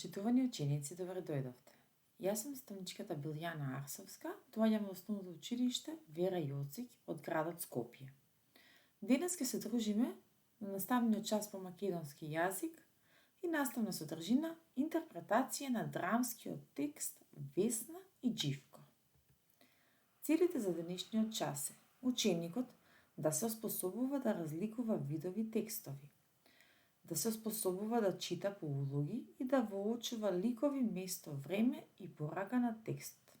Почитувани ученици, добре дојдовте. Јас сум наставничката Билјана Арсовска, доаѓам од основното училиште Вера Јоцик од градот Скопје. Денес ќе се дружиме на наставниот час по македонски јазик и наставна содржина интерпретација на драмскиот текст Весна и Џивко. Целите за денешниот час е ученикот да се оспособува да разликува видови текстови, да се оспособува да чита по улоги и да воочува ликови, место, време и порака на текстот,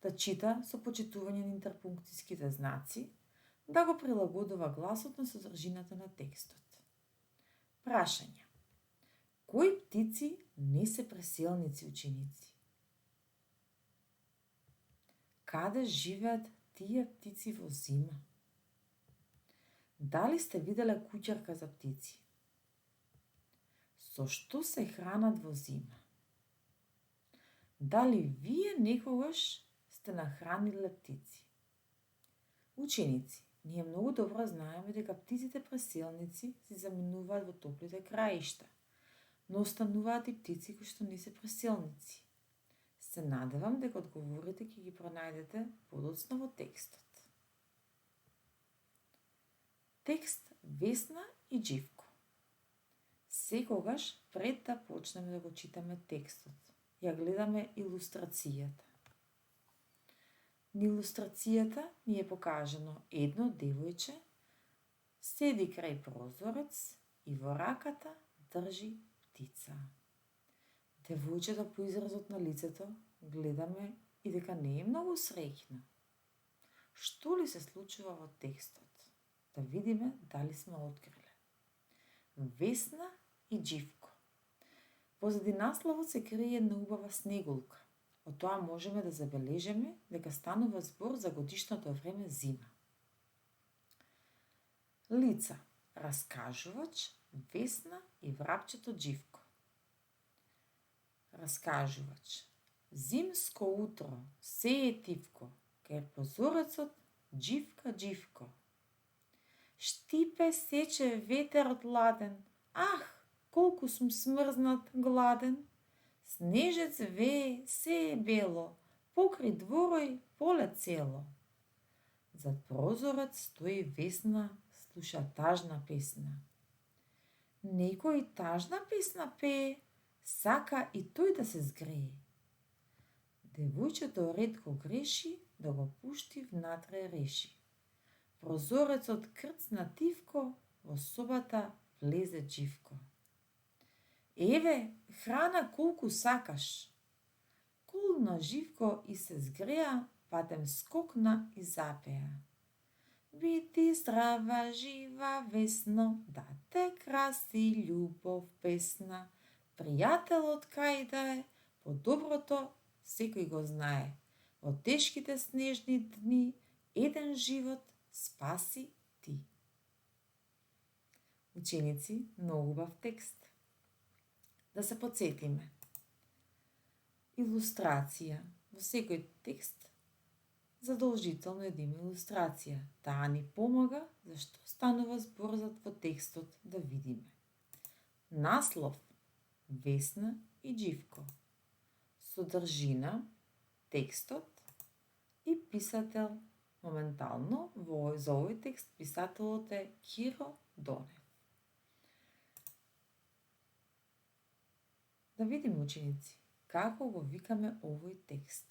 да чита со почитување на интерпунктиските знаци, да го прилагодува гласот на содржината на текстот. Прашања. Кои птици не се преселници ученици? Каде живеат тие птици во зима? Дали сте виделе куќарка за птици? Со што се хранат во зима? Дали вие некогаш сте нахраниле птици? Ученици, ние многу добро знаеме дека птиците преселници се заминуваат во топлите краишта, но остануваат и птици кои што не се преселници. Се надевам дека одговорите ќе ги пронајдете подоцна во текстот. Текст Весна и Џивко. Секогаш пред да почнеме да го читаме текстот, ја гледаме илустрацијата. На илустрацијата ни е покажано едно девојче, седи крај прозорец и во раката држи птица. Девојчето по изразот на лицето гледаме и дека не е многу среќно. Што ли се случува во текстот? Да видиме дали сме откриле. Весна и Џивко. Позади насловот се крие една убава снегулка. Од тоа можеме да забележиме дека станува збор за годишното време зима. Лица. Раскажувач, Весна и врапчето Џивко. Раскажувач. Зимско утро, се е тивко, кај прозорецот Џивка, Џивко. Штипе сече ветерот ладен, ах, колку сум смрзнат, гладен. Снежец вее, се е бело, покри дворој поле цело. Зад прозорец стои Весна, слуша тажна песна. Некој тажна песна пее, сака и тој да се згрее. Девојчето ретко греши, да го пушти внатре реши. Прозорецот крцна тивко, во собата влезе Џивко. Еве, храна колку сакаш. Кулна Џивко и се згреа, патем скокна и запеа. Бити здрава, жива, Весно, да те краси љубов песна. Пријателот кај да е, по доброто секој го знае. Во тешките снежни дни, еден живот спаси ти. Ученици, многу убав текст. Да се потсетиме. Илустрација. Во секој текст задолжително е да има илустрација. Таа ни помага зашто станува збор во текстот да видиме. Наслов Весна и Џивко. Содржина текстот и писател. Моментално за овој текст писателот е Киро Донев. Да видиме, ученици, како го викаме овој текст.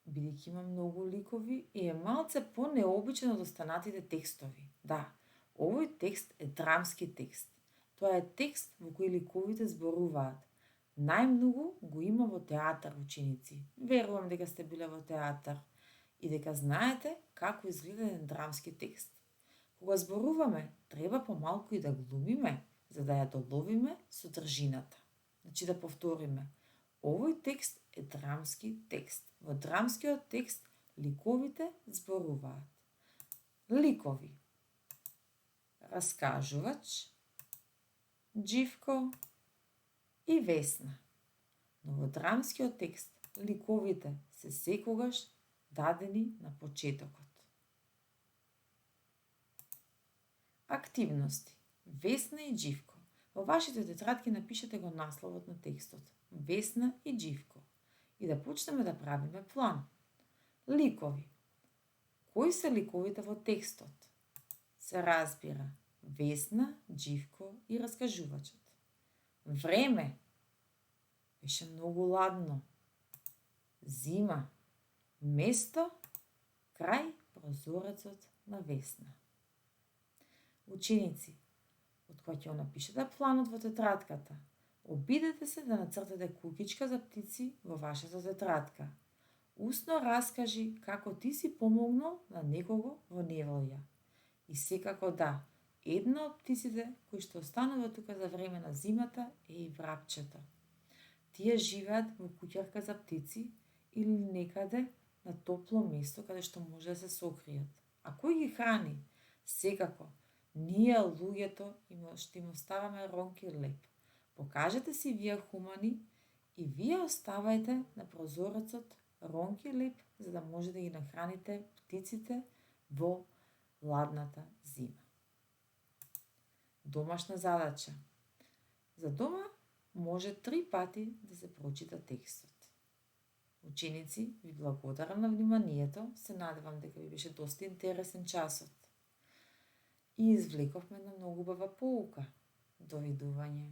Бидејќи има многу ликови и е малце по-необичен од останатите текстови. Да, овој текст е драмски текст. Тоа е текст во кој ликовите зборуваат. Најмногу го има во театар, ученици. Верувам дека сте биле во театар и дека знаете како изгледа еден драмски текст. Кога зборуваме, треба помалку и да глумиме, за да ја доловиме содржината. Значи да повториме. Овој текст е драмски текст. Во драмскиот текст ликовите зборуваат. Ликови. Раскажувач, Џивко и Весна. Но во драмскиот текст ликовите се секогаш дадени на почетокот. Активности. Весна и Џивко. Во вашите тетрадки напишете го насловот на текстот, Весна и Џивко, и да почнеме да правиме план. Ликови. Кои се ликовите во текстот? Се разбира, Весна, Џивко и раскажувачот. Време. Беше многу ладно. Зима. Место. Крај прозорецот на Весна. Ученици, од кога ќе напишете планот во тетрадката, обидете се да нацртате куќичка за птици во вашата тетрадка. Усно раскажи како ти си помогнал на некого во неволја. И секако да, една од птиците кои што останува тука за време на зимата е и врапчето. Тие живеат во куќарка за птици или некаде на топло место каде што може да се сокријат. А кој ги храни? Секако, ние луѓето што им оставаме ронки леп. Покажете си вие хумани и вие оставајте на прозорецот ронки леп за да може да ги нахраните птиците во ладната зима. Домашна задача. За дома може 3 пати да се прочита текстот. Ученици, ви благодарам на вниманието, се надевам дека ви беше доста интересен часот. И извлековме една многу убава поука. Довидување.